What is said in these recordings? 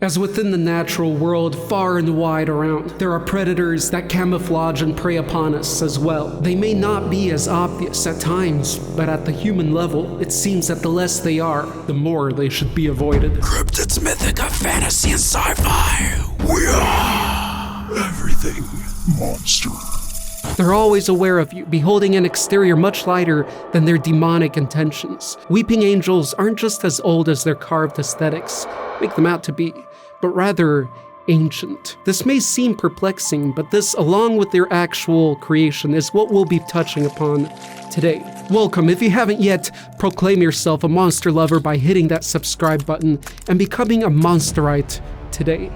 As within the natural world, far and wide around, there are predators that camouflage and prey upon us as well. They may not be as obvious at times, but at the human level, it seems that the less they are, the more they should be avoided. Cryptids, mythica, fantasy, and sci-fi. We are everything monster. They're always aware of you, beholding an exterior much lighter than their demonic intentions. Weeping angels aren't just as old as their carved aesthetics make them out to be, but rather ancient. This may seem perplexing, but this, along with their actual creation, is what we'll be touching upon today. Welcome. If you haven't yet, proclaim yourself a monster lover by hitting that subscribe button and becoming a monsterite today.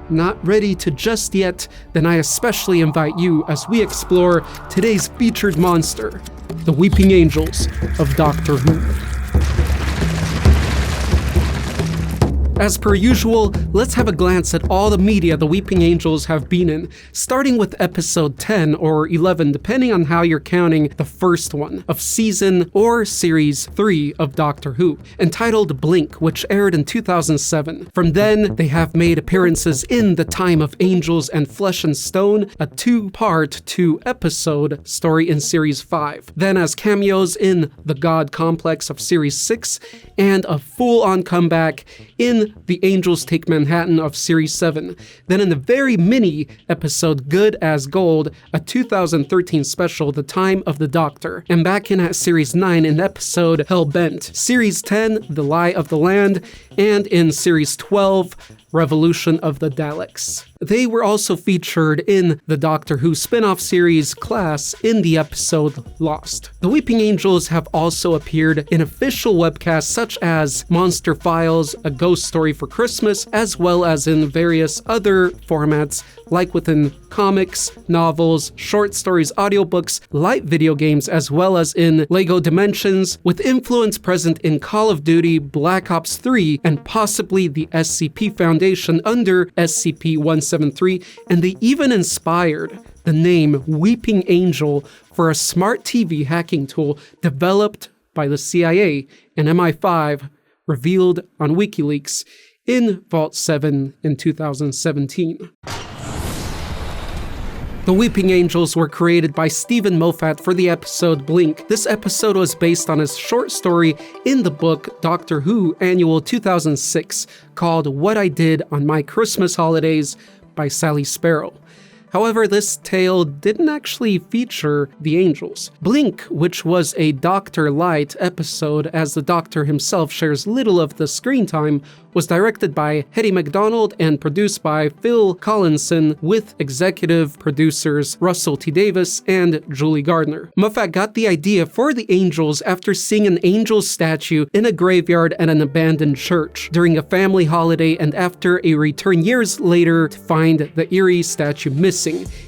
Not ready to just yet? Then I especially invite you as we explore today's featured monster, the Weeping Angels of Doctor Who. As per usual, let's have a glance at all the media the Weeping Angels have been in, starting with episode 10 or 11, depending on how you're counting the first one, of season or series 3 of Doctor Who, entitled Blink, which aired in 2007. From then, they have made appearances in The Time of Angels and Flesh and Stone, a 2-part, 2-episode story in series 5. Then as cameos in The God Complex of series 6, and a full-on comeback in The Angels Take Manhattan of Series 7. Then in the very mini episode Good as Gold, a 2013 special, The Time of the Doctor. And back in at Series 9 in episode Hellbent. Series 10, The Lie of the Land. And in Series 12, Revolution of the Daleks. They were also featured in the Doctor Who spin-off series Class in the episode Lost. The Weeping Angels have also appeared in official webcasts such as Monster Files, A Ghost Story for Christmas, as well as in various other formats like within comics, novels, short stories, audiobooks, light video games, as well as in LEGO Dimensions, with influence present in Call of Duty, Black Ops 3, and possibly the SCP Foundation under SCP-173, and they even inspired the name Weeping Angel for a smart TV hacking tool developed by the CIA and MI5, revealed on WikiLeaks in Vault 7 in 2017. The Weeping Angels were created by Stephen Moffat for the episode Blink. This episode was based on his short story in the book Doctor Who Annual 2006 called What I Did on My Christmas Holidays by Sally Sparrow. However, this tale didn't actually feature the angels. Blink, which was a Dr. Light episode as the Doctor himself shares little of the screen time, was directed by Hetty MacDonald and produced by Phil Collinson with executive producers Russell T. Davis and Julie Gardner. Moffat got the idea for the angels after seeing an angel statue in a graveyard at an abandoned church during a family holiday, and after a return years later to find the eerie statue missing.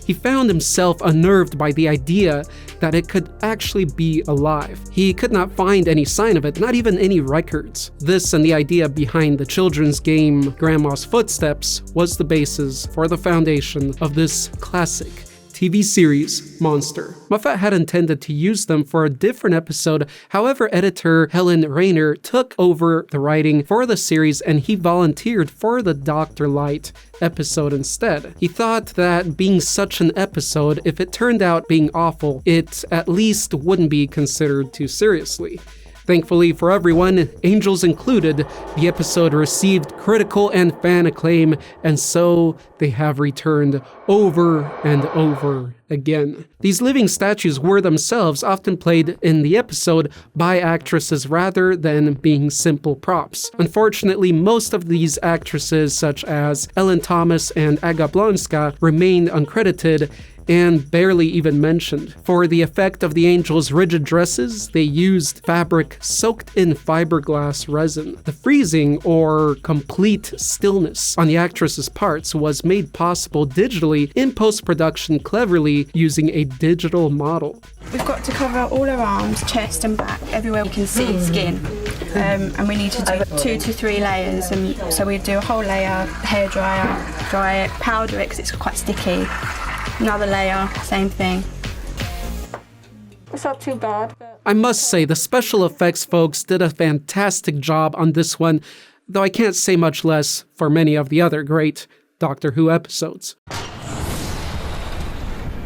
He found himself unnerved by the idea that it could actually be alive. He could not find any sign of it, not even any records. This and the idea behind the children's game Grandma's Footsteps was the basis for the foundation of this classic TV series, Monster. Moffat had intended to use them for a different episode, however, editor Helen Rayner took over the writing for the series and he volunteered for the Dr. Light episode instead. He thought that being such an episode, if it turned out being awful, it at least wouldn't be considered too seriously. Thankfully for everyone, angels included, the episode received critical and fan acclaim, and so they have returned over and over again. These living statues were themselves often played in the episode by actresses rather than being simple props. Unfortunately, most of these actresses, such as Ellen Thomas and Aga Blonska, remained uncredited and barely even mentioned. For the effect of the angels' rigid dresses, they used fabric soaked in fiberglass resin. The freezing or complete stillness on the actress's parts was made possible digitally in post-production, cleverly using a digital model. We've got to cover all our arms, chest and back, everywhere we can see skin. And we need to do 2 to 3 layers, and so we do a whole layer, hairdryer, dry it, powder it because it's quite sticky. Another layer, same thing. It's not too bad. I must say, the special effects folks did a fantastic job on this one. though I can't say much less for many of the other great Doctor Who episodes.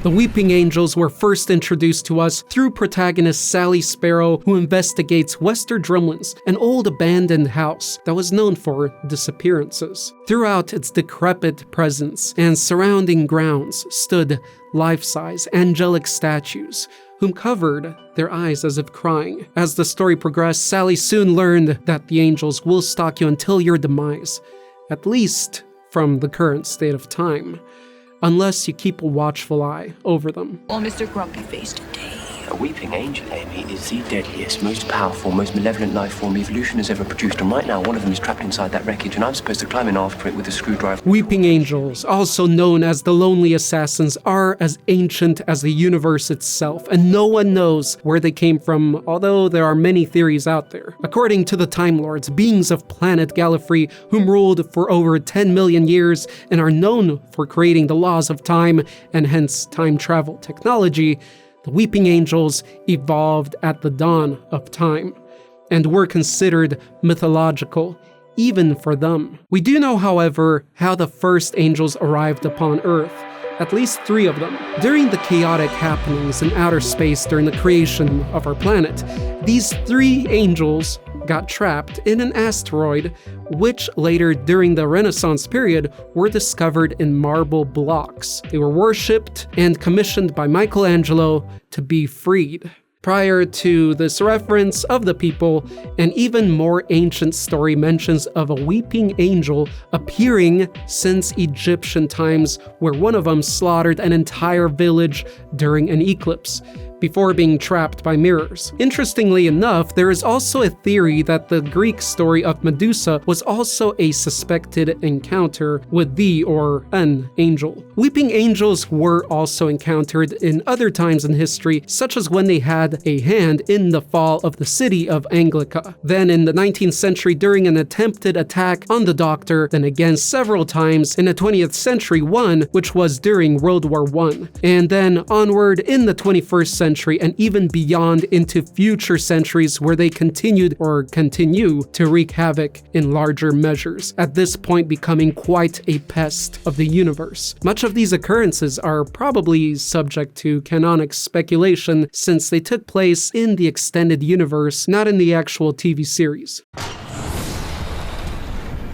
The Weeping Angels were first introduced to us through protagonist Sally Sparrow, who investigates Wester Drumlin's, an old abandoned house that was known for disappearances. Throughout its decrepit presence and surrounding grounds stood life-size angelic statues, whom covered their eyes as if crying. As the story progressed, Sally soon learned that the angels will stalk you until your demise, at least from the current state of time, unless you keep a watchful eye over them. Or Mr. Grumpy-Face today. A weeping angel, Amy, is the deadliest, most powerful, most malevolent life form evolution has ever produced. And right now, one of them is trapped inside that wreckage, and I'm supposed to climb in after it with a screwdriver. Weeping angels, also known as the Lonely Assassins, are as ancient as the universe itself, and no one knows where they came from, although there are many theories out there. According to the Time Lords, beings of planet Gallifrey, whom ruled for over 10 million years and are known for creating the laws of time and hence time travel technology, the Weeping Angels evolved at the dawn of time, and were considered mythological, even for them. We do know, however, how the first angels arrived upon Earth, at least 3 of them. During the chaotic happenings in outer space during the creation of our planet, these 3 angels got trapped in an asteroid, which later during the Renaissance period were discovered in marble blocks. They were worshipped and commissioned by Michelangelo to be freed. Prior to this reference of the people, an even more ancient story mentions of a weeping angel appearing since Egyptian times, where one of them slaughtered an entire village during an eclipse, before being trapped by mirrors. Interestingly enough, there is also a theory that the Greek story of Medusa was also a suspected encounter with the or an angel. Weeping angels were also encountered in other times in history, such as when they had a hand in the fall of the city of Anglica. Then in the 19th century during an attempted attack on the Doctor, then again several times in the 20th century, one which was during World War I, and then onward in the 21st century and even beyond into future centuries where they continue to wreak havoc in larger measures, at this point becoming quite a pest of the universe. Much of these occurrences are probably subject to canonic speculation since they took place in the extended universe, not in the actual TV series.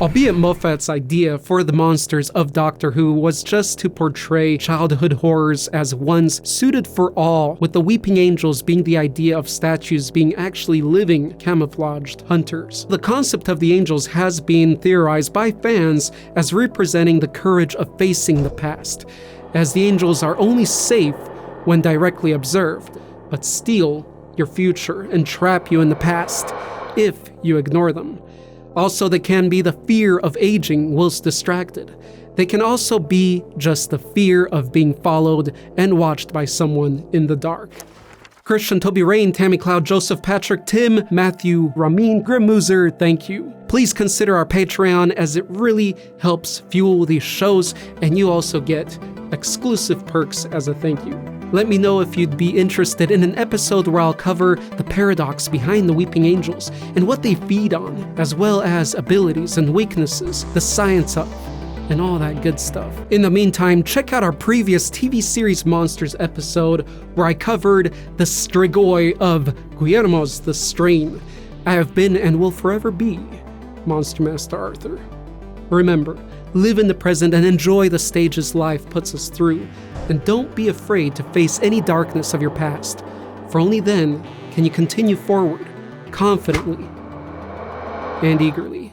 Albeit Moffat's idea for the monsters of Doctor Who was just to portray childhood horrors as ones suited for all, with the Weeping Angels being the idea of statues being actually living, camouflaged hunters. The concept of the angels has been theorized by fans as representing the courage of facing the past, as the angels are only safe when directly observed, but steal your future and trap you in the past if you ignore them. Also, they can be the fear of aging whilst distracted. They can also be just the fear of being followed and watched by someone in the dark. Christian, Toby Rain, Tammy Cloud, Joseph Patrick, Tim, Matthew, Ramin, Grimmuser, thank you. Please consider our Patreon as it really helps fuel these shows, and you also get exclusive perks as a thank you. Let me know if you'd be interested in an episode where I'll cover the paradox behind the Weeping Angels and what they feed on, as well as abilities and weaknesses, the science of, and all that good stuff. In the meantime, check out our previous TV series Monsters episode where I covered the Strigoi of Guillermo's The Strain. I have been and will forever be Monster Master Arthur. Remember, live in the present and enjoy the stages life puts us through. And don't be afraid to face any darkness of your past, for only then can you continue forward, confidently and eagerly.